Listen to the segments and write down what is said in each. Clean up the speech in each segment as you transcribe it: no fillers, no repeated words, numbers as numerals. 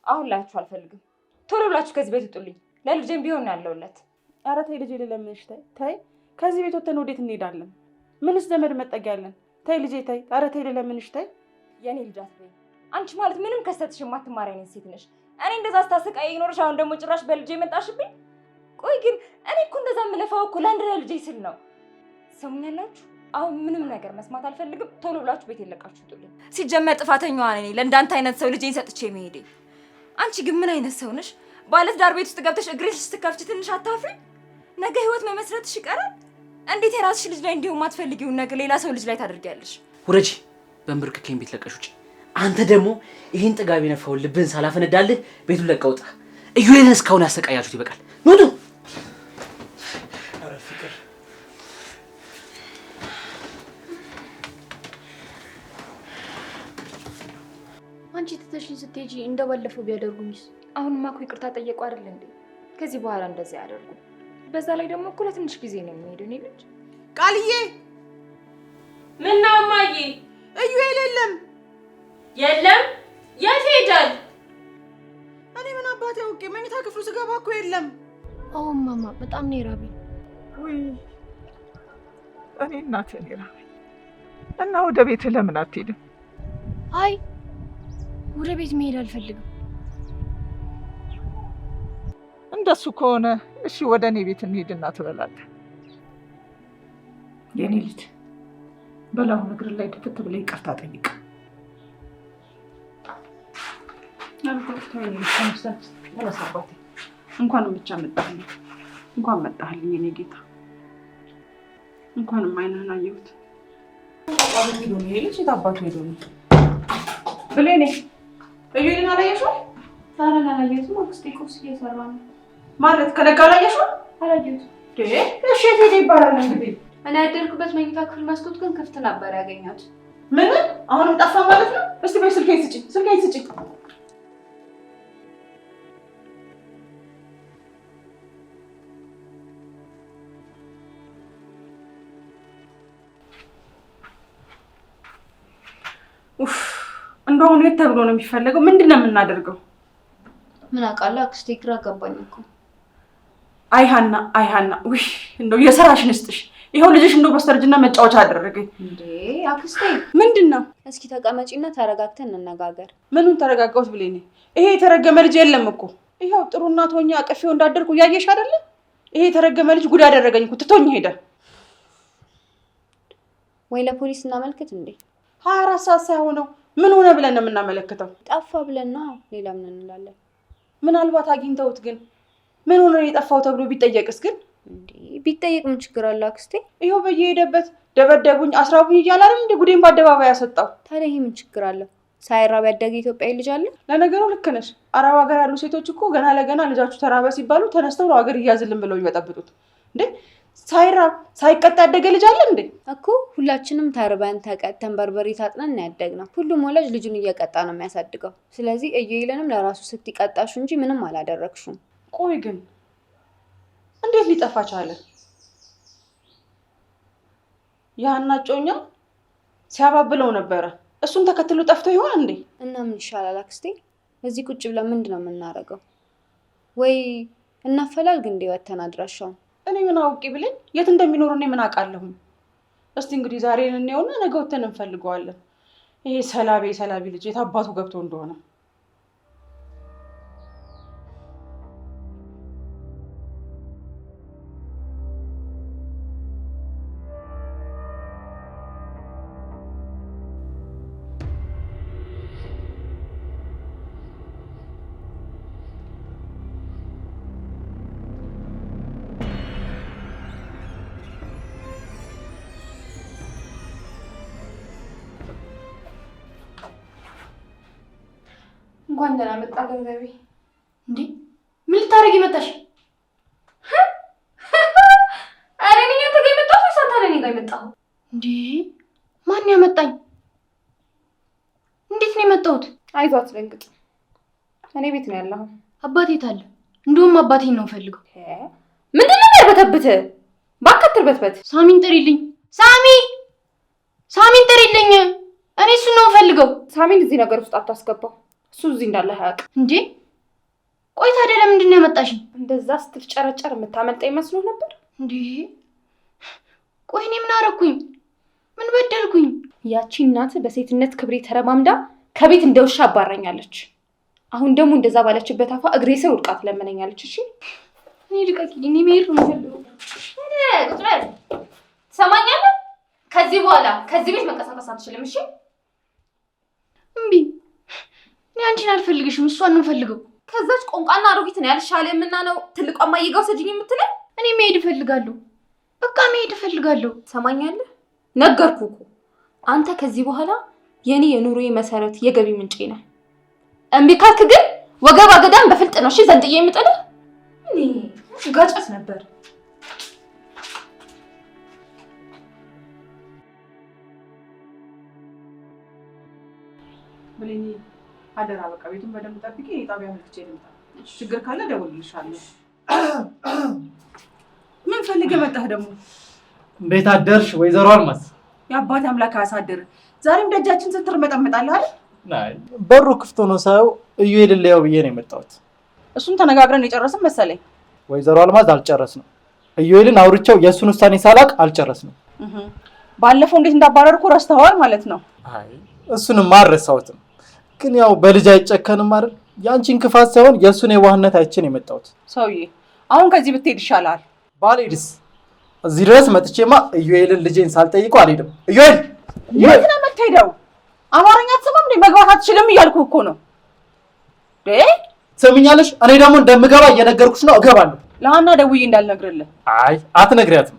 አሁን ላያችሁ አልፈልግም። ቶሎ ብላችሁ ከዚህ ቤት ውጡልኝ። ለልጄም ቢሆን ያለውለት። ኧረ ተይ ልጄ ለምንሽ ተይ። ከዚህ ቤት ወጥተን ወዴት እንሄዳለን? ምንስ ዘመድ መጠጊያ አለን? ተይ ልጄ ተይ። ኧረ ተይ ለምንሽ ተይ። የኔ ልጅ አትበይ። አንቺ ማለት ምንም ከስተትሽ የማትማሪ አይነት ሴት ነሽ። እኔ እንደዛ ስታስቃይ ይኖርሽ፣ አሁን ደግሞ ጭራሽ በልጄ መጣሽብኝ። ቆይ ግን እኔ እኮ እንደዛ የምለፋው እኮ ለአንድ ለልጄ ስል ነው። ሰሙኛላችሁ? አሁን ምንም ነገር መስማት አልፈልግም። ቶሎ ብላችሁ ቤት የለቃችሁ ውጡልኝ። ሲጀመር ጥፋተኛዋ ነኝ ለእንዳንተ አይነት ሰው ልጄን ሰጥቼ መሄዴ። አንቺ ግን ምን አይነት ሰው ነሽ? ባለትዳር ቤት ውስጥ ገብተሽ እግሬን ስትከፍቺ ትንሽ አታፍሪ? ነገ ህይወት መመስረትሽ ይቀራል። እንዴት የራስሽ ልጅ ላይ እንዲሁ የማትፈልጊውን ነገር ሌላ ሰው ልጅ ላይ ታደርጊያለሽ? ውረጂ፣ በእንብርክኬን ቤት ለቀሽ ውጪ። አንተ ደግሞ ይህን ጥጋብ የነፋውን ልብህን ሳላፈነዳልህ ቤቱን ለቀህ ውጣ። እዩሌን እስካሁን ያሰቃያችሁት ይበቃል። ኑጡ። ኧረ ፍቅር አንቺ ትተሽኝ ስትሄጂ እንደባለፈው ቢያደርጉኝስ? አሁንማ እኮ ይቅርታ ጠየቁ አይደል እንዴ? ከዚህ በኋላ እንደዛ ያደርጉ። በዛ ላይ ደግሞ እኮ ለትንሽ ጊዜ ነው የሚሄደው። እኔ ልጅ ቃልዬ፣ ምን ነው እማዬ? እዩኤል የለም። የለም? የት ሄዳል? እኔ ምን አባቴ አውቄ፣ መኝታ ክፍሉ ስገባ እኮ የለም። አዎ ማማ፣ በጣም ነው የራበኝ። ውይ እኔ እናቴ ነው የራበኝ። እና ወደ ቤት ለምን አትሄድም? አይ ወደ ቤት መሄድ አልፈልግም። እንደሱ ከሆነ እሺ ወደ እኔ ቤት እንሂድና ትበላለህ። የኔ ልጅ በላሁን እግር ላይ ድፍት ብለህ ይቅርታ ጠይቅ። እንኳንም ብቻ መጣህልኝ፣ እንኳን መጣህልኝ የኔ ጌታ፣ እንኳንም አይንህን አየሁት። አባቱ ሄዶ ነው ይሄ ልጅ፣ የት አባቱ ሄዶ ነው? ብሌኔ እዩልን አላየሽው? ኧረ አላየሁትም። አክስቴ ቁርስ እየሰራ ነው። ማለት ከነጋ አላየሽው? አላየሁትም። እሺ የት ሄደ ይባላል እንግዲህ። እኔ ያደርኩበት መኝታ ክፍል መስኮት ግን ክፍት ነበር ያገኘሁት። ምን? አሁንም ጠፋ ማለት ነው? እስቲ በይ ስልኬን ስጪኝ። ኡፍ እንደው የት ተብሎ ነው የሚፈለገው? ምንድን ነው የምናደርገው? ምን አውቃለሁ አክስቴ፣ ግራ ገባኝ እኮ። አይሃና ውይ እንደው የሰራሽን ስጥሽ። ይሄው ልጅሽ እንደው በስተርጅና መጫወቻ አደረገኝ እንዴ። አክስቴ ምንድነው? እስኪ ተቀመጪና ተረጋግተን እንነጋገር። ምኑን ተረጋጋሁት ብሌኔ? ይሄ የተረገመ ልጅ የለም እኮ። ይሄው ጥሩ እናት ሆኜ አቅፌው እንዳደርኩ እያየሽ አይደለ? ይሄ የተረገመ ልጅ ጉድ አደረገኝ እኮ፣ ትቶኝ ሄደ። ወይ ለፖሊስ እናመልክት እንዴ? 24 ሰዓት ሳይሆነው ምን ሆነ ብለን ነው የምናመለክተው? ጠፋ ብለና ሌላ ምን እንላለን? ምናልባት አግኝተውት ግን ምን ሆነ የጠፋው ተብሎ ቢጠየቅስ? ግን እንዴ ቢጠየቅ ምን ችግር አለ አክስቴ? ይሄው በየሄደበት ደበደቡኝ፣ አስራቡኝ እያለ አይደል እንደ ጉዴን በአደባባይ ያሰጣው። ታዲያ ይሄ ምን ችግር አለ? ሳይራብ ያደገ ኢትዮጵያዊ ልጅ አለ። ለነገሩ ልክ ነሽ። አረብ ሀገር ያሉ ሴቶች እኮ ገና ለገና ልጃችሁ ተራበ ሲባሉ ተነስተው ነው ሀገር እያዝልን ብለው ይበጠብጡት። እንዴ ሳይራብ ሳይቀጣ ያደገ ልጅ አለ እንዴ? እኮ ሁላችንም ተርበን ተቀጥተን በርበሬ ታጥነን ነው ያደግነው። ሁሉም ወላጅ ልጁን እየቀጣ ነው የሚያሳድገው። ስለዚህ እዩኤልንም ለራሱ ስትቀጣሹ እንጂ ምንም አላደረግሽም። ቆይ ግን እንዴት ሊጠፋ ቻለ? ያና ጮኛ ሲያባብለው ነበረ። እሱን ተከትሎ ጠፍቶ ይሆን እንዴ? እና ምን ይሻላል አክስቴ? እዚህ ቁጭ ብለን ምንድነው የምናረገው? ወይ እናፈላልግ እንዴ ወተን አድራሻው? እኔ ምን አውቄ ብለኝ የት እንደሚኖር እኔ ምን አውቃለሁ? እስቲ እንግዲህ ዛሬ እንየውና ነገ ወተን እንፈልገዋለን። ይሄ ሰላቢ ልጅ የት አባቱ ገብቶ እንደሆነ። እንኳን ደህና መጣ ገንዘቤ። እንዴ ምን ልታረጊ መጣሽ? አረ እኔ አንተ ጋር መጣሁ ወይስ አንተ እኔ ጋር መጣሁ? እንዴ ማን ያመጣኝ? እንዴት ነው የመጣሁት? አይዞህ አትደንግጥ። እኔ ቤት ነው ያለኸው። አባቴ ታለ? እንደውም አባቴን ነው ፈልገው። ምንድን ነው ያበተብት? ባከትርበትበት። ሳሚን ጥሪልኝ። ሳሚን ጥሪልኝ። እኔ እሱን ነው ፈልገው። ሳሚን እዚህ ነገር ውስጥ አታስገባው። እሱ እዚህ እንዳለ አያውቅም እንዴ? ቆይ ታዲያ ለምንድን ነው ያመጣሽኝ? እንደዛ ስትፍጨረጨር የምታመልጠኝ መስሎ ነበር እንዴ? ቆይ እኔ ምን አደረኩኝ? ምን በደልኩኝ? ያቺ እናት በሴትነት ክብሬ ተረማምዳ ከቤት እንደውሻ አባራኛለች። አሁን ደግሞ እንደዛ ባለችበት አፋ እግሬ ስር ውድቃ ትለመነኛለች። እሺ እኔ ልቀቂኝ። እኔ መሄድ ነው የምፈልገው። ቁጥር ትሰማኛለህ? ከዚህ በኋላ ከዚህ ቤት መንቀሳቀስ አትችልም። እሺ እምቢ። እኔ አንቺን አልፈልግሽም፣ እሷን ነው የምፈልገው። ከዛች ቆንቋና አሮጊት ነው ያልሻለምና ነው ትልቋ ማየጋ ወሰጂኝ የምትለኝ? እኔ መሄድ እፈልጋለሁ። በቃ መሄድ እፈልጋለሁ። ትሰማኛለህ? ነገርኩህ እኮ አንተ ከዚህ በኋላ የኔ የኑሮዬ መሰረት የገቢ ምንጭ ነህ። እምቢ ካልክ ግን ወገብ አገዳም በፍልጥ ነው እሺ ዘንጥዬ የምጥልህ። እኔ ጋጨት ነበር። ብሌኒ አደራ በቃ ቤቱን በደንብ ጠብቂ። የጣቢያ መልክቼ ልምጣ። ችግር ካለ ደውልልሻለሁ። ምን ፈልገህ መጣህ ደግሞ? እንዴት አደርሽ ወይዘሮ አልማዝ? የአባት አምላክ አሳድር። ዛሬም ደጃችን ስትር መጠመጣለህ አይደል? ናይ በሩ ክፍት ሆኖ ሳየው ኢዩኤልን ልየው ብዬ ነው የመጣሁት። እሱን ተነጋግረን የጨረስን መሰለኝ። ወይዘሮ አልማዝ አልጨረስንም። ኢዩኤልን አውርቼው የእሱን ውሳኔ ሳላቅ አልጨረስንም። ባለፈው እንዴት እንዳባረርኩ ረስተዋል ማለት ነው? አይ እሱንም አልረሳሁትም። ግን ያው በልጅ አይጨከንም አይደል? ያንቺን ክፋት ሳይሆን የእሱን የዋህነት አይቼ ነው የመጣሁት። ሰውዬ አሁን ከዚህ ብትሄድ ይሻላል። ባልሄድስ? እዚህ ድረስ መጥቼማ ኢዩኤልን ልጄን ሳልጠይቀው አልሄድም። ኢዩኤል የት ነው የምትሄደው? አማርኛ አትሰማም እንዴ? መግባት አትችልም እያልኩህ እኮ ነው። ትሰሚኛለሽ? እኔ ደግሞ እንደምገባ እየነገርኩሽ ነው። እገባለሁ። ለሀና ደውዬ እንዳልነግርልህ። አይ አትነግሪያትም።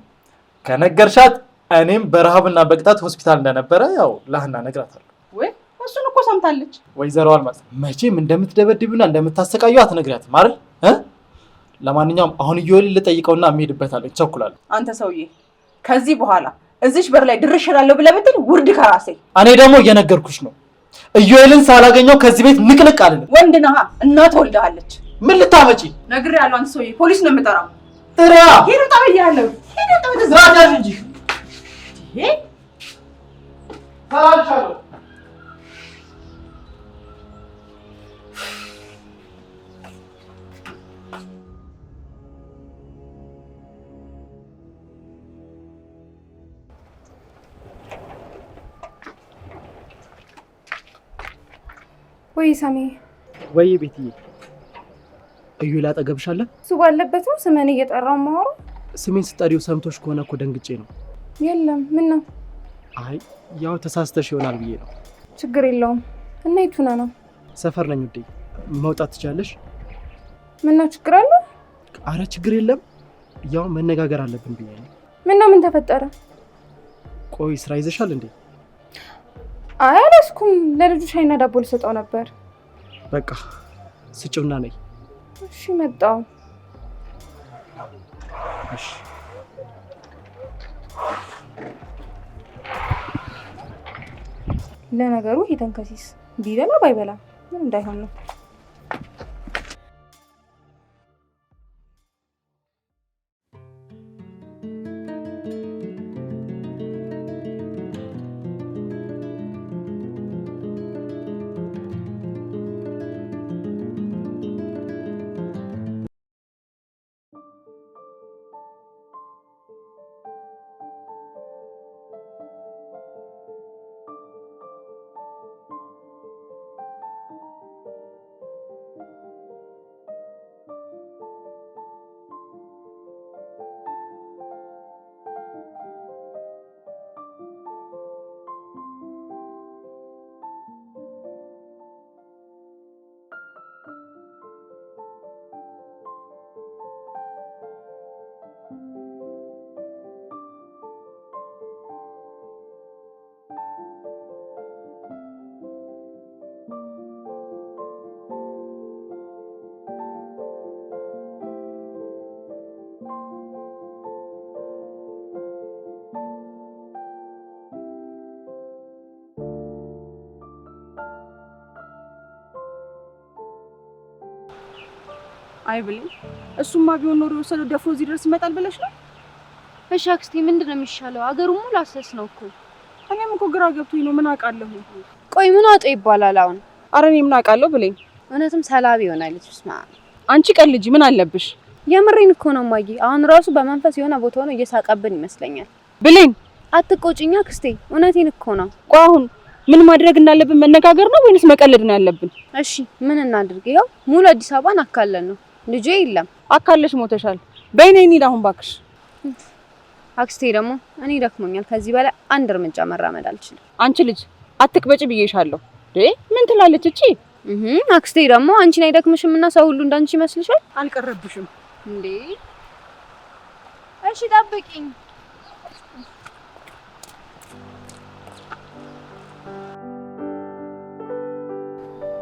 ከነገርሻት እኔም በረሃብና በቅጣት ሆስፒታል እንደነበረ ያው ለሀና እነግራታለሁ። ወይ እሱን እኮ ሰምታለች። ወይዘሮ አልማዝ መቼም እንደምትደበድቢውና እንደምታሰቃዩ አትነግሪያትም አይደል? ለማንኛውም አሁን ኢዩኤልን ልጠይቀውና እምሄድበታለሁ። ይቸኩላለሁ። አንተ ሰውዬ ከዚህ በኋላ እዚሽ በር ላይ ድርሽ እላለሁ ብለህ ብትል ውርድ ከራሴ። እኔ ደግሞ እየነገርኩሽ ነው። ኢዩኤልን ሳላገኘው ከዚህ ቤት ንቅንቅ አልልም። ወንድ ነህ፣ እናት ወልደሃለች። ምን ልታመጪ? ነግሬሃለሁ። አንተ ሰውዬ ፖሊስ ነው የምጠራው። ጥሪያ ሄዱ ጠብያለሁ። ሄዱ ጠብ ዝራጃጅ እንጂ ተላልሻለሁ። ወይ ሳሚ፣ ወይ ቤትዬ፣ ኢዩኤል አጠገብሽ አለ? እሱ ባለበት ነው ስሜን እየጠራው ማወራው። ስሜን ስጠሪው ሰምቶሽ ከሆነ እኮ ደንግጬ ነው። የለም ምን ነው? አይ ያው ተሳስተሽ ይሆናል ብዬ ነው። ችግር የለውም። እና የቱ ነው? ሰፈር ነኝ ውዴ፣ መውጣት ትቻለሽ? ምን ነው ችግር አለ? አረ ችግር የለም፣ ያው መነጋገር አለብን ብዬ ነው። ምን ነው? ምን ተፈጠረ? ቆይ ስራ ይዘሻል እንዴ? አይ አላስኩም። ለልጁ ሻይና ዳቦ ልሰጠው ነበር። በቃ ስጭውና ነይ። እሺ መጣው። እሺ ለነገሩ የተንከሲስ ቢበላ ባይበላ ምን እንዳይሆን ነው። አይ ብሌን፣ እሱማ ቢሆን ኖሮ የወሰደው ደፍሮ እዚህ ድረስ ይመጣል ብለሽ ነው? እሺ አክስቴ፣ ምንድነው የሚሻለው? አገሩ ሙሉ አሰስ ነው እኮ። እኔም እኮ ግራ ገብቶኝ ነው። ምን አውቃለሁ። ቆይ ምን አውጣ ይባላል አሁን? ኧረ እኔ ምን አውቃለሁ ብለኝ። እውነትም ሰላቢ ይሆናለች። ስማ አንቺ ቀልጂ፣ ምን አለብሽ? የምሬን እኮ ነው ማጊ። አሁን ራሱ በመንፈስ የሆነ ቦታ ሆኖ እየሳቀብን ይመስለኛል። ብሌን አትቆጪኛ ክስቴ፣ እውነቴን እኮ ነው። ቆይ አሁን ምን ማድረግ እንዳለብን መነጋገር ነው ወይንስ መቀለድ ነው ያለብን? እሺ ምን እናድርግ? ይኸው ሙሉ አዲስ አበባን አካለን ነው። ልጄ የለም። አካለሽ ሞተሻል። በይ ነይ እንሂድ አሁን እባክሽ። አክስቴ ደግሞ እኔ ደክሞኛል። ከዚህ በላይ አንድ እርምጃ መራመድ አልችልም። አንቺ ልጅ አትቅበጪ ብዬሻለሁ። ምን ትላለች እቺ? አክስቴ ደግሞ አንቺን አይደክምሽም እና ሰው ሁሉ እንዳንቺ ይመስልሻል? አልቀረብሽም እንዴ? እሺ ጠብቂኝ።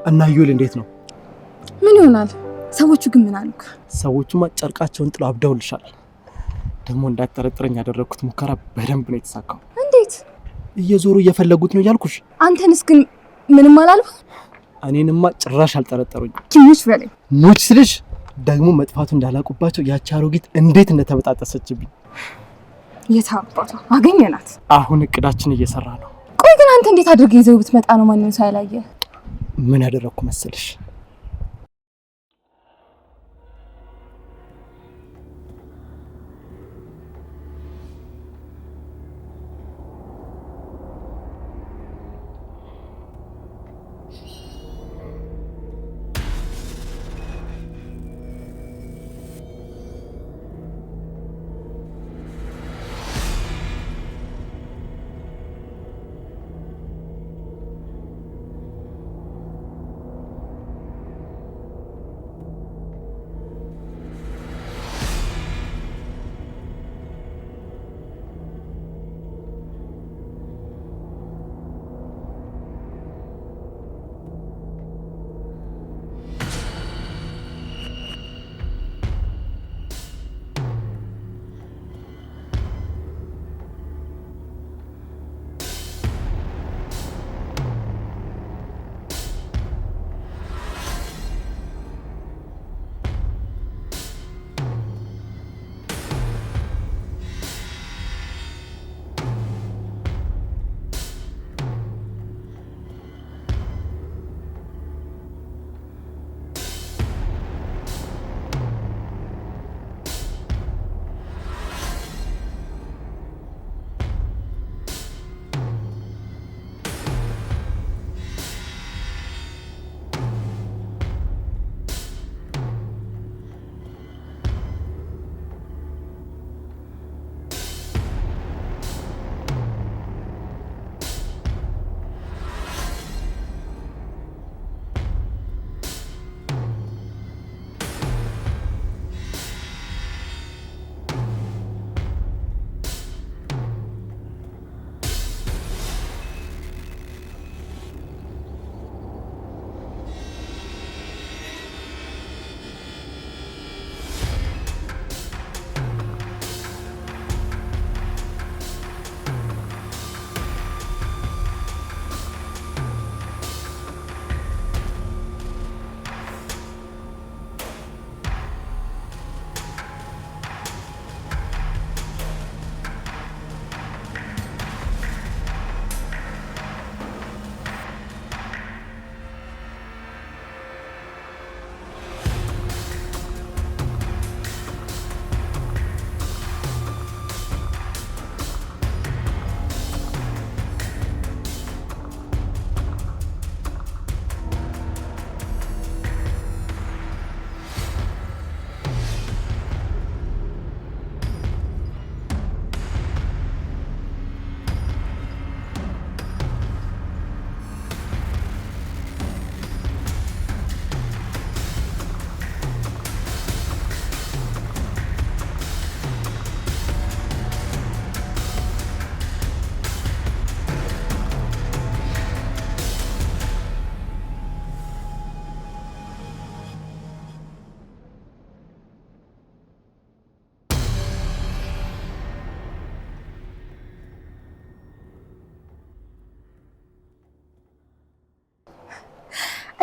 እና ዩል እንዴት ነው? ምን ይሆናል? ሰዎቹ ግን ምን አሉክ? ሰዎቹማ ጨርቃቸውን ጥለው አብደውልሻል። ደግሞ እንዳትጠረጥረኝ ያደረኩት ሙከራ በደንብ ነው የተሳካው። እንዴት? እየዞሩ እየፈለጉት ነው ያልኩሽ። አንተንስ ግን ምንም አላልኩ? እኔንማ ጭራሽ አልጠረጠሩኝ። ትንሽ በለኝ። ሙች ስልሽ ደግሞ መጥፋቱ እንዳላቁባቸው ያቺ አሮጊት እንዴት እንደተበጣጠሰችብኝ። የታባቷ አገኘናት። አሁን እቅዳችን እየሰራ ነው። ቆይ ግን አንተ እንዴት አድርገህ ይዘው ብትመጣ ነው ማንንም ሳይላየ? ምን ያደረኩ መሰልሽ?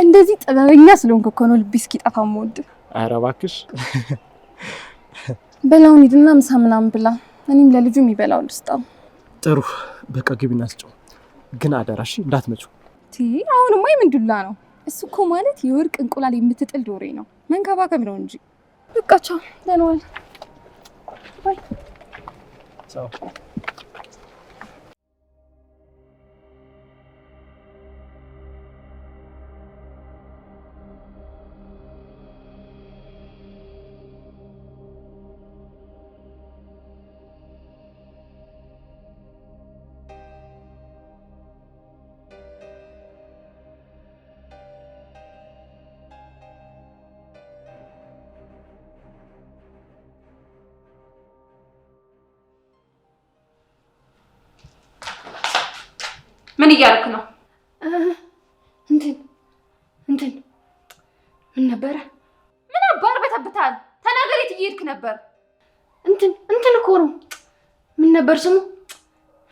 እንደዚህ ጥበበኛ ስለሆንክ እኮ ነው ልቤ እስኪጠፋ የምወድ። ኧረ እባክሽ በላውን ሂድና ምሳ ምናምን ብላ፣ እኔም ለልጁ የሚበላው ልስጣው። ጥሩ በቃ ግቢና ስጪው፣ ግን አደራሽ እንዳትመጪው። አሁንማ የምን ዱላ ነው? እሱ እኮ ማለት የወርቅ እንቁላል የምትጥል ዶሬ ነው። መንከባከብ ነው እንጂ። በቃ ቻው፣ ደህና ዋል። ባይ። ቻው። ምን እያደረክ ነው? እንትን ምን ነበረ? ምን አባር በተብታል? ተናገሪ። የት እየሄድክ ነበር? እንትን እኮ ነው። ምን ነበር ስሙ?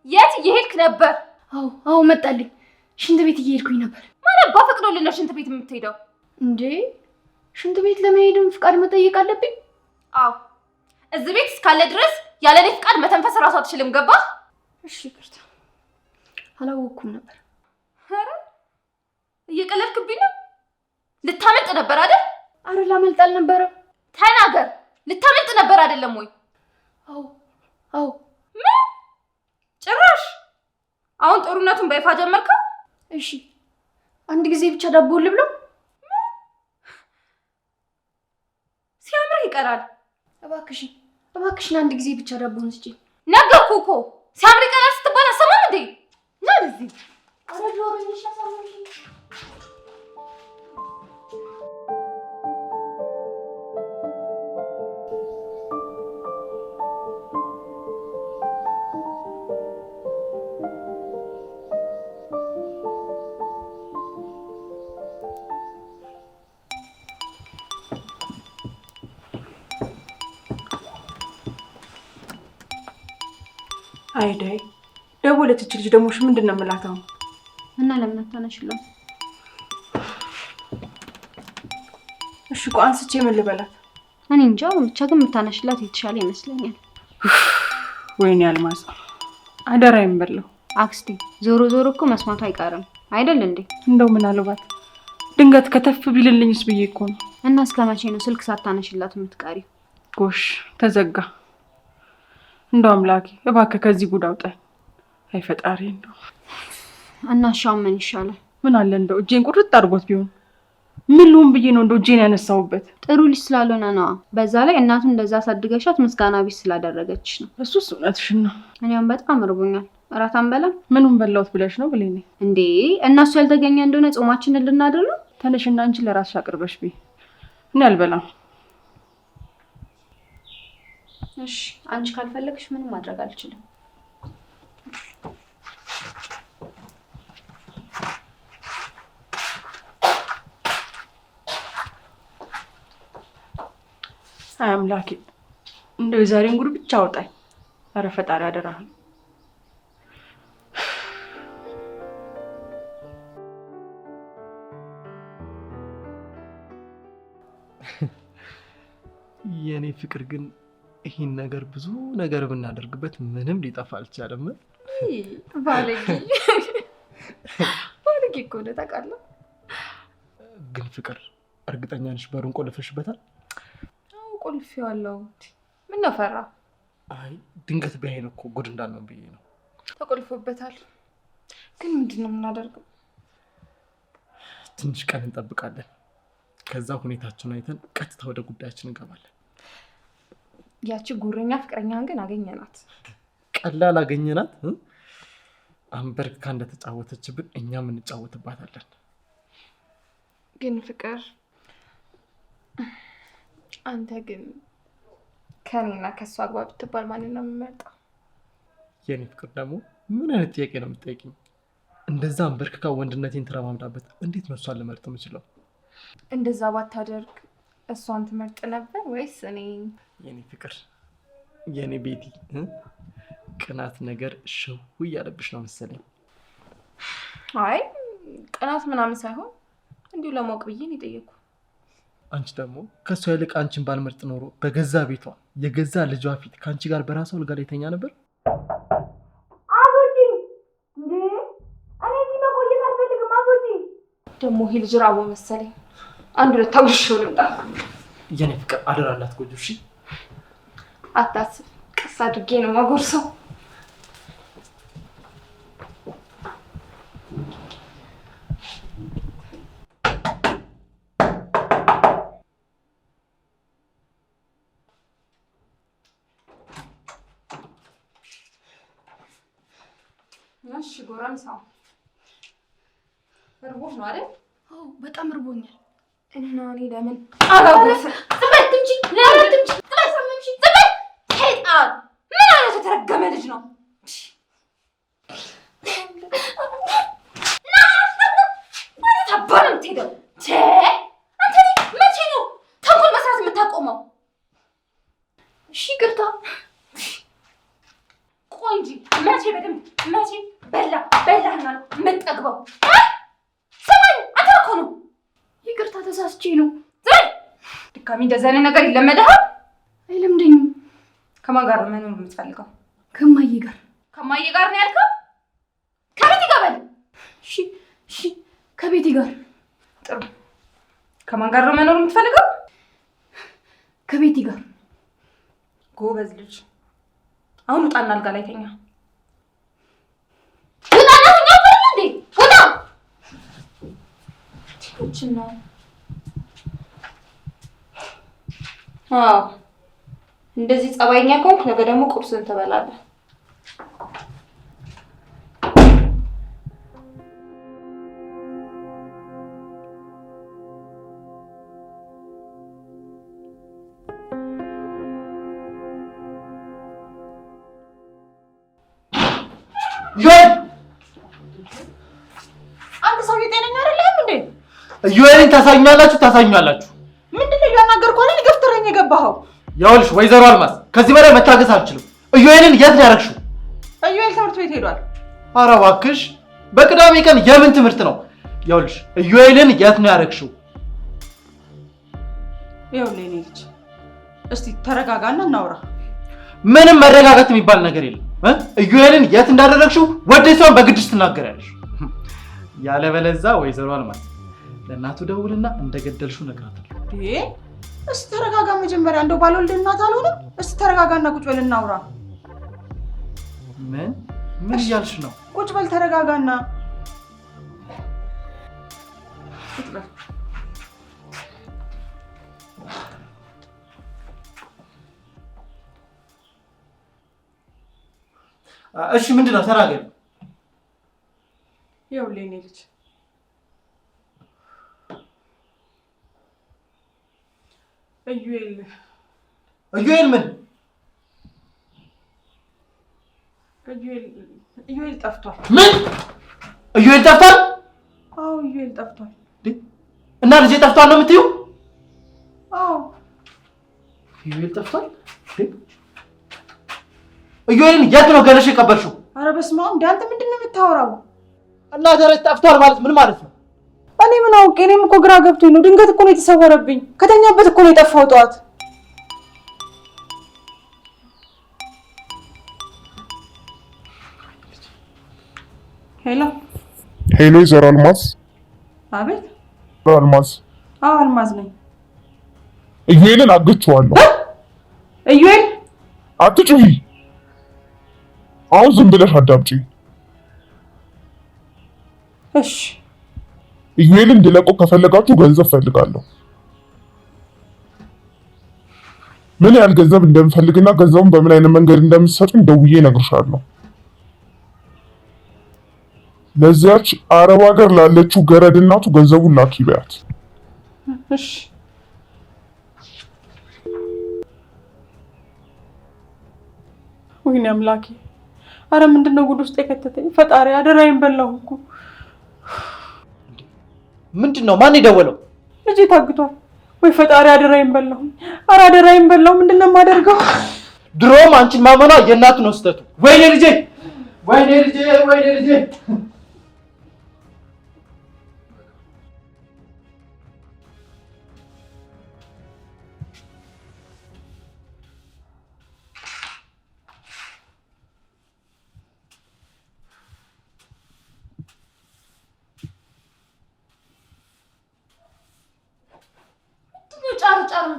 የት እየሄድክ ነበር? አዎ መጣልኝ። ሽንት ቤት እየሄድኩኝ ነበር። ማን አባ ፈቅዶልህ ነው ሽንት ቤት የምትሄደው? እንዴ ሽንት ቤት ለመሄድም ፍቃድ መጠየቅ አለብኝ? አዎ እዚህ ቤት እስካለ ድረስ ያለ እኔ ፍቃድ መተንፈስ እራሱ አትችልም። ገባህ? እሺ ይቅርታ፣ አላወኩም ነበር። ኧረ እየቀለድክብኝ ነው። ልታመልጥ ነበር አይደል? አረ ላመልጥ አልነበረም። ተናገር። ልታመልጥ ነበር አይደለም ወይ? አዎ። ምን ጭራሽ አሁን ጦርነቱን በይፋ ጀመርከው? እሺ አንድ ጊዜ ብቻ ዳቦ ልብለው። ሲያምር ይቀራል። እባክሽን አንድ ጊዜ ብቻ ዳቦን ስጪኝ። ነገርኩህ እኮ ሲያምር ይቀራል ስትባል አሰማም እንዴ? ና እዚህ። አረ ጆሮዬን ይሻሳል። አይዳይ ደወለች እቺ ልጅ ደግሞ ምንድን ነው የምላት አሁን? እና ለምን አታነሽላት? እሺ ቆይ አንስቼ ምን ልበላት? እኔ እንጃ፣ ብቻ ግን የምታነሽላት የተሻለ ይመስለኛል። ወይኔ አልማዝ አደራ ይምበለው። አክስቴ ዞሮ እኮ መስማቱ አይቀርም አይደል እንዴ? እንደው ምናልባት ድንገት ከተፍ ቢልልኝስ ብዬ እኮ ነው። እና እስከ መቼ ነው ስልክ ሳታነሽላት የምትቀሪው? ጎሽ ተዘጋ። እንደው አምላኬ እባክህ ከዚህ ጉድ አውጣኝ። አይ ፈጣሪ እንደው እና ሻው ምን ይሻላል? ምን አለ እንደው እጄን ቁርጥ አድርጎት ቢሆን ምን ልሁን ብዬ ነው እንደው እጄን ያነሳውበት። ጥሩ ልጅ ስላልሆነ ነው። በዛ ላይ እናቱ እንደዛ አሳድገሻት ምስጋና ቢስ ስላደረገችሽ ነው። እሱስ እውነትሽን ነው። እኔም በጣም እርቦኛል። እራት አንበላም? ምኑን በላውት ብለሽ ነው ብሌኔ? እንዴ እናሱ ያልተገኘ እንደሆነ ጾማችንን ልናድር ነው። ተነሽና አንቺ ለራስሽ አቅርበሽ ቢ። እኔ አልበላም። እሺ አንቺ ካልፈለግሽ ምንም ማድረግ አልችልም። አይ አምላኬ እንደው የዛሬን ጉድ ብቻ አውጣኝ። ኧረ ፈጣሪ አደራህን። የኔ ፍቅር ግን ይህን ነገር ብዙ ነገር ብናደርግበት ምንም ሊጠፋ አልቻለም። ባለጌ እኮ ነው ታውቃለህ። ግን ፍቅር እርግጠኛ ነሽ በሩን ቆልፈሽበታል? አዎ ቆልፌዋለሁ። ምን ነው ፈራ? አይ ድንገት ቢያይን እኮ ጉድ እንዳልነው ብዬ ነው። ተቆልፎበታል። ግን ምንድነው የምናደርገው? ትንሽ ቀን እንጠብቃለን። ከዛ ሁኔታችንን አይተን ቀጥታ ወደ ጉዳያችን እንገባለን። ያቺ ጉረኛ ፍቅረኛን ግን አገኘናት። ቀላል አገኘናት? አንበርክካ እንደተጫወተችብን እኛም እንጫወትባታለን። ግን ፍቅር አንተ ግን ከኔና ከሷ አግባብ ብትባል ማንን ነው የምመርጠው? የኔ ፍቅር ደግሞ ምን አይነት ጥያቄ ነው የምትጠይቂኝ? እንደዛ አንበርክካ ወንድነቴን ተረማምዳበት እንዴት ነው እሷን ልመርጥ የምችለው? እንደዛ ባታደርግ እሷን ትመርጥ ነበር ወይስ እኔ? የኔ ፍቅር የኔ ቤቲ ቅናት ነገር ሽው እያለብሽ ነው መሰለኝ። አይ ቅናት ምናምን ሳይሆን እንዲሁ ለማወቅ ብዬ ነው የጠየኩ። አንቺ ደግሞ ከሷ ይልቅ አንቺን ባልመርጥ ኖሮ በገዛ ቤቷ የገዛ ልጇ ፊት ከአንቺ ጋር በራሷ አልጋ ላይ ተኛ ነበር። አዞጂ እንዴ! እኔ እዚህ መቆየት አልፈልግም። አዞጂ ደግሞ ይሄ ልጅ ራቦ መሰለኝ። አንድ ሁለት አጉርሼው ልምጣ። የኔ ፍቅር አደራ እንዳትጎጂው እሺ? አታስብ፣ ቀስ አድርጌ ነው ማጎርሰው። እሺ ጎረምሳው እርቦህ ነው አይደል? አዎ በጣም እርቦኛል። እና እኔ ለምን አላጎርስም? ዝም እንጂ ለምን እንጂ ተሰምምሽ ዝም በይ። ሄጣን ምን አይነት የተረገመ ልጅ ነው? ማለት አባን የምትሄደው አንተ መቼ ነው ተንኮል መስራት የምታቆመው? እሺ ይቅርታ። ቆይ እንጂ መቼ በደንብ መቼ በላህና ነው የምጠግበው? ሰማኝ አንተ እኮ ነው። ይቅርታ ተሳስቼ ነው። ዘይ ድካሚ እንደዚህ አይነት ነገር ይለመድሃል? አይለምደኝም። ከማን ጋር ነው መኖር የምትፈልገው? ከማዬ ጋር። ከማዬ ጋር ነው ያልከው? ከቤት ጋር በል። እሺ ከቤቴ ጋር። ጥሩ። ከማን ጋር ነው መኖር የምትፈልገው? ከቤቴ ጋር። ጎበዝ ልጅ። አሁን ውጣና አልጋ ላይ ተኛ። ውጣና ተኛ አይደል እንዴ? ውጣ። ትኩችና አዎ፣ እንደዚህ ጸባይኛ ከሆንክ ነገ ደግሞ ቁርስን ትበላለህ። አንተ ሰውዬ ጤነኛ አይደለም እንዴ? እዩኤልን ታሳኙኛላችሁ። ምንድነው እያናገርኩ አይደል? ገፍትረኝ የገባኸው። ያውልሽ ወይዘሮ አልማዝ ከዚህ በላይ መታገስ አልችልም። እዩኤልን የት ነው ያደረግሽው? እዩኤል ትምህርት ቤት ሄዷል። ኧረ እባክሽ በቅዳሜ ቀን የምን ትምህርት ነው? ያውልሽ እዩኤልን የት ነው ያደረግሽው? ይኸውልህ የእኔ ልጅ እስቲ ተረጋጋና እናውራ። ምንም መረጋጋት የሚባል ነገር የለም። እዩኤልን የት እንዳደረግሽው ወደሷን በግድሽ ትናገሪያለሽ። ያለበለዛ ወይዘሮ አልማዝ ለእናቱ ደውልና እንደገደልሽው ነግራታለሁ። እስቲ ተረጋጋ መጀመሪያ። እንደው ባልወልድ እናት አልሆንም። እስቲ ተረጋጋና ቁጭ በል እናውራ። ምን እያልሽ ነው? ቁጭ በል ተረጋጋና። እሺ ምንድን ነው? ተናገሪ። ይኸውልህ የእኔ ልጅ እዩኤል ምን? እዩኤል ጠፍቷል። ምን? እዩኤል ጠፍቷል? አዎ እዩኤል ጠፍቷል። እና ልጄ ጠፍቷል ነው የምትይው? አዎ እዩኤል ጠፍቷል። እዩኤልን የት ነው ገለሽ የቀበርሽው? ኧረ በስመ አብ! እንደ አንተ ምንድን ነው የምታወራው? እና ደረስ ጠፍቷል ማለት ምን ማለት ነው? እኔ ምን አውቄ? እኔም እኮ ግራ ገብቶኝ ነው። ድንገት እኮ ነው የተሰወረብኝ። ከተኛበት እኮ ነው የጠፋው ጠዋት። ሄሎ ሄሎ፣ ወይዘሮ አልማዝ። አቤት። አልማዝ? አዎ አልማዝ ነኝ። እዩኤልን አግቼዋለሁ። እዩኤል? አትጩሂ። አሁን ዝም ብለሽ አዳምጪ። እሺ። እዩኤልን እንድለቀው ከፈለጋችሁ ገንዘብ ፈልጋለሁ። ምን ያህል ገንዘብ እንደምፈልግና ገንዘቡን በምን አይነት መንገድ እንደምትሰጡኝ ደውዬ እነግርሻለሁ። ለዚያች አረብ ሀገር ላለችው ገረድ እናቱ ገንዘቡን ላኪ በያት። እሺ። ወይኔ አምላኬ! አረ ምንድነው ጉድ ውስጥ የከተተኝ? ፈጣሪ አደራዬን በላሁ እኮ። ምንድነው? ማን የደወለው? ልጄ ታግቷል። ወይ ፈጣሪ አደራዬን በላሁ። አረ አደራዬን በላሁ። ምንድነው የማደርገው? ድሮም አንቺን ማመኗ የእናቱ ነው ስህተቱ። ወይኔ ልጄ! ወይኔ ልጄ! ወይኔ ልጄ!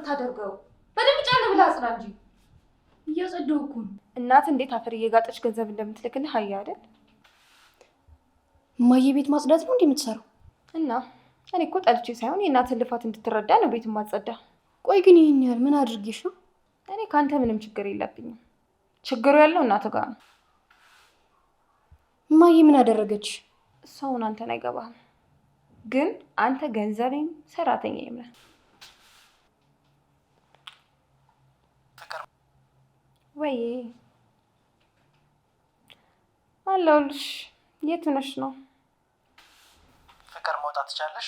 የምታደርገው? በደንብ ጫን ብለህ አጽዳ እንጂ። እያጸዳሁ እኮ ነው። እናት እንዴት አፈር እየጋጠች ገንዘብ እንደምትልክልህ አየህ አይደል? እማዬ ቤት ማጽዳት ነው እንዴ የምትሰራው? እና እኔ እኮ ጠልቼ ሳይሆን የእናትን ልፋት እንድትረዳ ነው ቤት ማጸዳ። ቆይ ግን ይሄን ያህል ምን አድርጌሽ ነው? እኔ ካንተ ምንም ችግር የለብኝም። ችግሩ ያለው እናት ጋር ነው። እማዬ ምን አደረገች? እሷውን አንተን አይገባህም። ግን አንተ ገንዘቤም ሰራተኛዬም ነህ። ወይ አለሁልሽ። የት ነሽ ነው? ፍቅር መውጣት ትቻለሽ?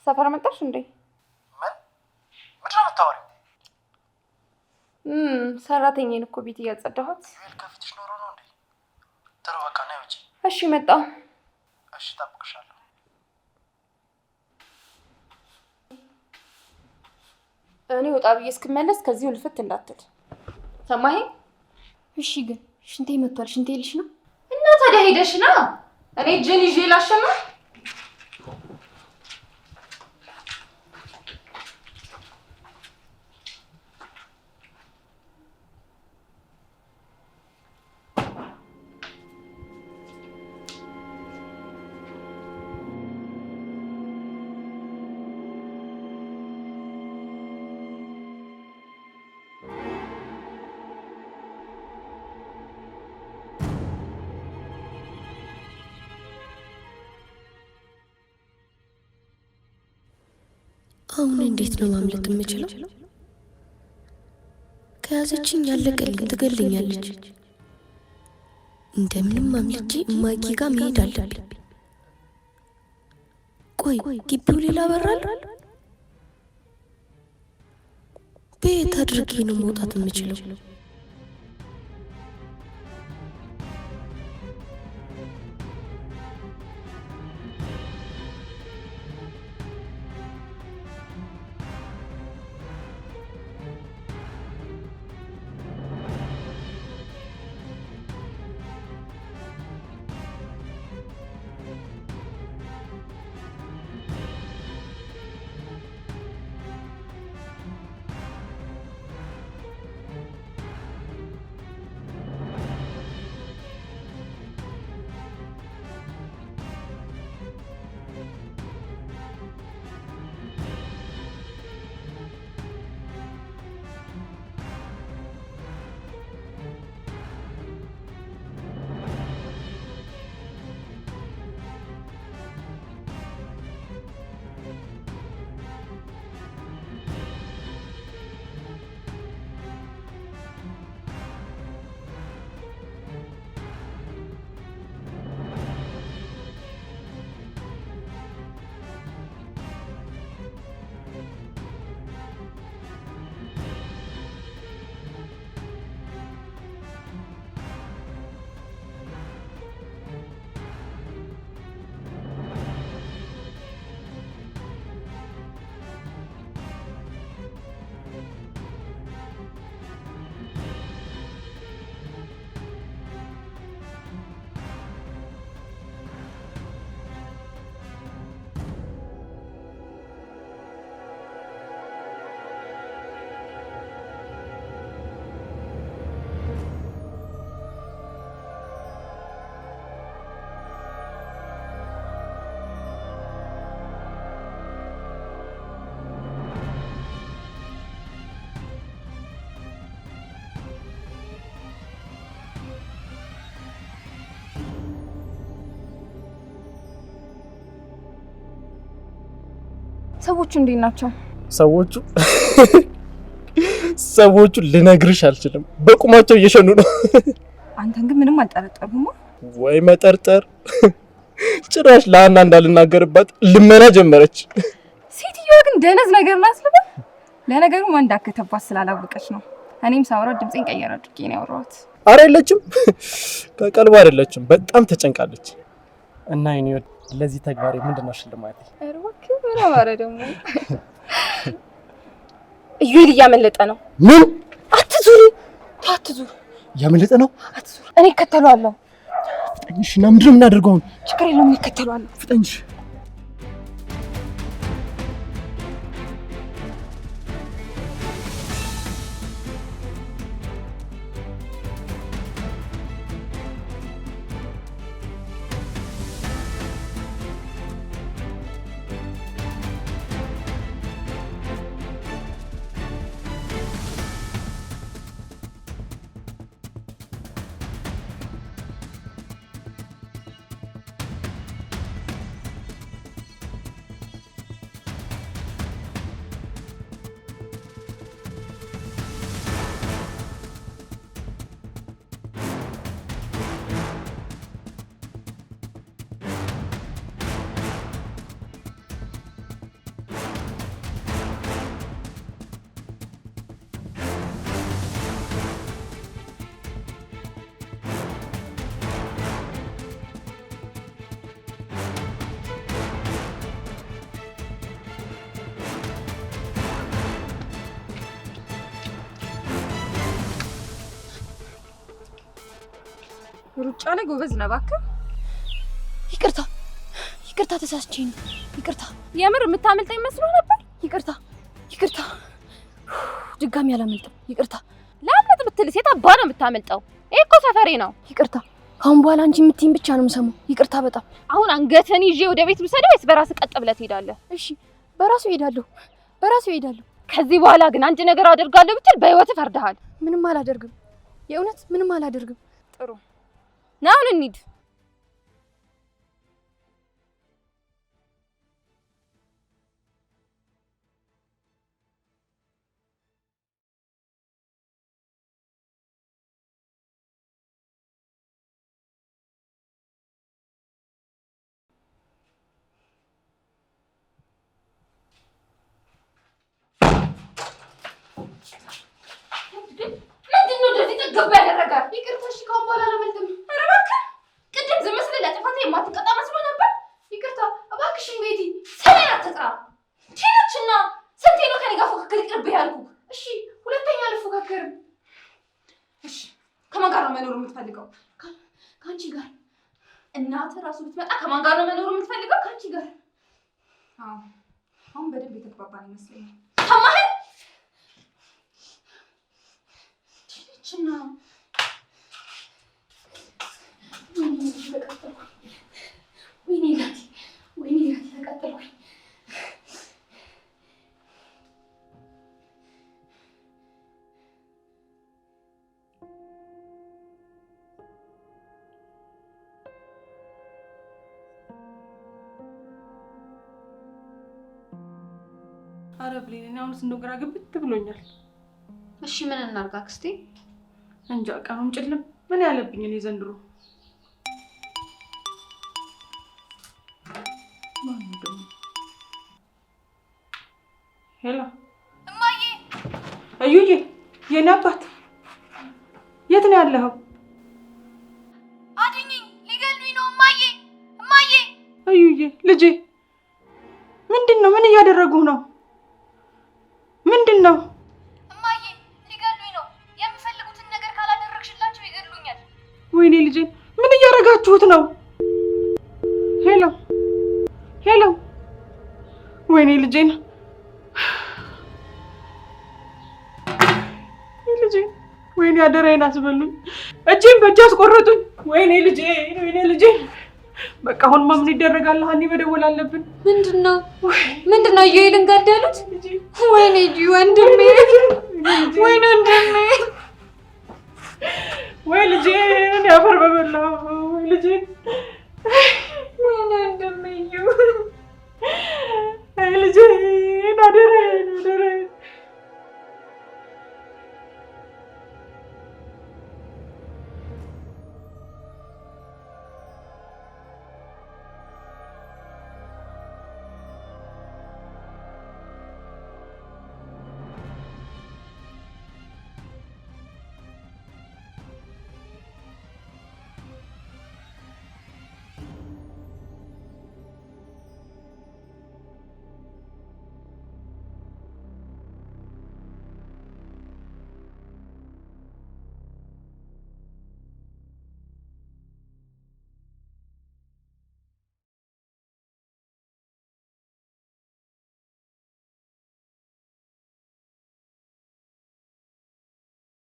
ሰፈር መጣሽ እንዴ? ምን ምንድን ነው የምታወሪው? ሰራተኛዬን እኮ ቤት እያጸዳኋት። ይሄል ከፊትሽ ኖሮ ነው እንዴ? ጥሩ በቃ ነይ ውጪ። እሺ መጣሁ። እሺ እጠብቅሻለሁ። እኔ ወጣ ብዬ እስክመለስ ከዚሁ ልፍት እንዳትል ሰማኸኝ? እሺ ግን ሽንቴ መጥቷል። ሽንቴ ልሽ ነው እና ታዲያ ሄደሽ ና። እኔ እጄን ይዤ ላሸና። አሁን እንዴት ነው ማምለጥ የምችለው? ከያዘችኝ ያለቀልኝ፣ ትገለኛለች። እንደምንም አምልጬ እማዬ ጋር መሄድ አለብኝ። ቆይ ግቢው ሌላ በራል? በየት አድርጌ ነው መውጣት የምችለው? ሰዎቹ እንዴት ናቸው? ሰዎቹ ልነግርሽ አልችልም። በቁማቸው እየሸኑ ነው። አንተን ግን ምንም አልጠረጠሩማ? ወይ መጠርጠር! ጭራሽ ለአና እንዳልናገርባት ልመና ጀመረች። ሴትዮዋ ግን ደነዝ ነገር ናት ልበል። ለነገሩ ማን እንዳከተባት ስላላወቀች ነው። እኔም ሳወራ ድምጼን ቀየር አድርጌ ነው ያወራሁት። አረ የለችም፣ ከቀልቧ አይደለችም። በጣም ተጨንቃለች። እና እኔ ለዚህ ተግባሬ ምንድነው ሽልማቴ? አረ እባክህ ምን አማረ ደግሞ። እዩል እያመለጠ ነው። ምን? አትዙር፣ አትዙር። እያመለጠ ነው? አትዙር። እኔ እከተለዋለሁ። ፍጠኝሽ። እና ምንድነው የምናደርገው? ችግር የለውም፣ እከተለዋለሁ። ፍጠኝሽ። ሩጫ ላይ ጎበዝ ነህ እባክህ። ይቅርታ ተሳስቼ ነው። ይቅርታ። የምር የምታመልጠኝ መስሎ ነበር። ይቅርታ። ድጋሚ አላመልጥም። ይቅርታ። ለአምልጥ ብትል ሴት አባ ነው የምታመልጠው። ይሄ እኮ ሰፈሬ ነው። ይቅርታ። ካሁን በኋላ አንቺ የምትይኝ ብቻ ነው የምሰማው። ይቅርታ በጣም። አሁን አንገትህን ይዤ ወደ ቤት ልውሰደው ወይስ በራስህ ቀጥ ብለህ ትሄዳለህ? እሺ በራሱ እሄዳለሁ። ከዚህ በኋላ ግን አንድ ነገር አደርጋለሁ ብትል በህይወትህ ፈርደሃል። ምንም አላደርግም። የእውነት ምንም አላደርግም። ጥሩ ና አሁን እንሂድ። ገባ ያደረጋል። ይቅርታ። እሺ ካሁን በኋላ አላመልጥም። ኧረ እባክህ ቅድም ዝም ስልህ ለጥፋቴ የማትቀጣ መስሎ ነበር። ይቅርታ እባክሽን ቤቲ ስሜን አትጥራ። ቴነችና ስንቴ ነው ከኔ ጋር ፉክክር ይቅርብህ ያልኩህ? እሺ ሁለተኛ አልፎካከርም። እሺ ከማን ጋር ነው መኖር የምትፈልገው? ከአንቺ ጋር። እናትህ ራሱ ብትመጣ ከማን ጋር ነው መኖር የምትፈልገው? ከአንቺ ጋር። አዎ አሁን በደንብ የተግባባን ይመስለኛል። ሰማኸኝ? ቴነችና ወይኔ ናቲ ተቃጠልኩኝ። ኧረ ብሌን እኔ አሁንስ እንደው ግራ ግብት ብሎኛል። እሺ ምን እናድርግ አክስቴ? እንጃ ቀኑም ጭልም ምን ያለብኝ እኔ ዘንድሮ። ሄሎ እማዬ። እዩዬ የኔ አባት የት ነው ያለኸው? አድኝኝ፣ ሊገሉኝ ነው እማዬ። እዩዬ ልጄ ምንድን ነው? ምን እያደረጉህ ነው? ምንድን ነው? እማዬ ሊገሉኝ ነው። የምፈልጉትን ነገር ካላደረግሽላቸው ይገሉኛል። ወይኔ ልጄ ምን እያደረጋችሁት ነው? ሄሎ ወይኔ ልጄን ወይኔ አደራዬን አስበሉኝ። እጄን በእጅ አስቆረጡኝ። ወይኔ ልጄ በቃ አሁን ምን ይደረጋል? ሀኒ መደወል አለብን። ምንድነው እየሄድን ገደሉት? ወይኔ ወንድሜ ወይ ልጄ ያፈር በበላው ወይ ልጄ